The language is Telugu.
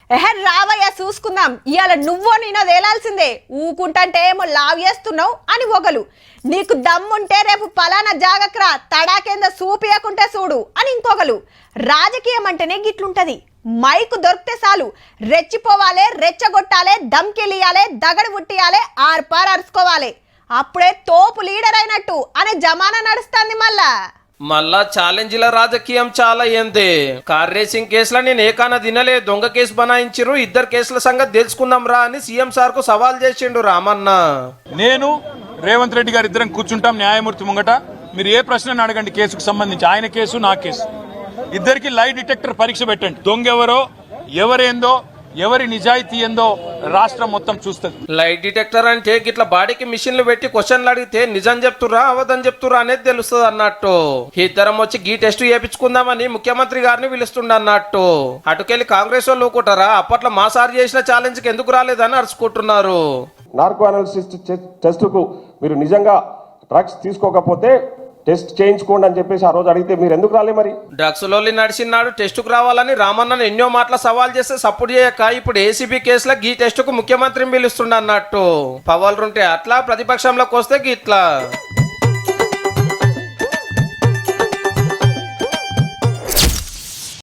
రావయ్య చూసుకుందాం, ఇవాళ నువ్వో నేనో తేలాల్సిందే. ఊకుంటంటే ఏమో లావ్ చేస్తున్నావు అని ఒకలు, నీకు దమ్ముంటే రేపు పలానా జాగక్రా తడాకేంద సూపియకుంటే చూడు అని ఇంకొకలు. రాజకీయం అంటేనే గిట్లుంటది, మైకు దొరికితే చాలు రెచ్చిపోవాలి, రెచ్చగొట్టాలి, దమ్కిలియాలి, దగడు పుట్టియాలి, ఆర్పార్ అరుచుకోవాలి. అప్పుడే తోపు లీడర్ అయినట్టు అనే జమానా నడుస్తుంది. మళ్ళా ఛాలెంజ్ల రాజకీయం చాలా ఏంది. కార్ రేసింగ్ కేసులో నేను ఏకాన తినలే, దొంగ కేసు బనాయించిరు, ఇద్దరు కేసుల సంగతి తెలుసుకుందాం రా అని సీఎం సార్ కు సవాల్ చేసిండు రామన్న. నేను రేవంత్ రెడ్డి గారు ఇద్దరం కూర్చుంటాం న్యాయమూర్తి ముంగట, మీరు ఏ ప్రశ్న అడగండి కేసుకు సంబంధించి, ఆయన కేసు నా కేసు, ఇద్దరికి లై డిటెక్టర్ పరీక్ష పెట్టండి. దొంగ ఎవరో ఎవరేందో ఎవరి నిజాయితీ ఏందో రాష్ట్రం మొత్తం చూస్తుంది. లైట్ డిటెక్టర్ అంటే గిట్ల బాడీకి మిషన్లు పెట్టి క్వశ్చన్లు అడిగితే నిజం చెప్తురా అవదని చెప్తురా అనేది తెలుస్తుంది అన్నట్టు. ఇద్దరం వచ్చి గీ టెస్ట్ చేయించుకుందామని ముఖ్యమంత్రి గారిని పిలుస్తుండ అన్నట్టు. అటుకెళ్లి కాంగ్రెస్ వాళ్ళు ఊకుంటారా, అప్పట్లో మా సార్ చేసిన ఛాలెంజ్ కి ఎందుకు రాలేదని అరుచుకుంటున్నారు. నార్కో అనాలిసిస్ టెస్ట్ కు మీరు నిజంగా డ్రగ్స్ తీసుకోకపోతే టెస్ట్ చేయించుకోండి అని చెప్పేసి ఆ రోజు అడిగితే మీరు ఎందుకు రాలే? మరి డ్రగ్స్ లోలి నడిచినాడు టెస్టుకు రావాలని రామన్నను ఎన్నో మాటల సవాల్ చేస్తే సపోర్ట్ చేయక ఇప్పుడు ఏసీబీ కేసులో గీ టెస్టుకు ముఖ్యమంత్రిని పిలుస్తుండ అన్నట్టు. పవర్లుంటే అట్లా, ప్రతిపక్షంలోకి వస్తే గిట్లా.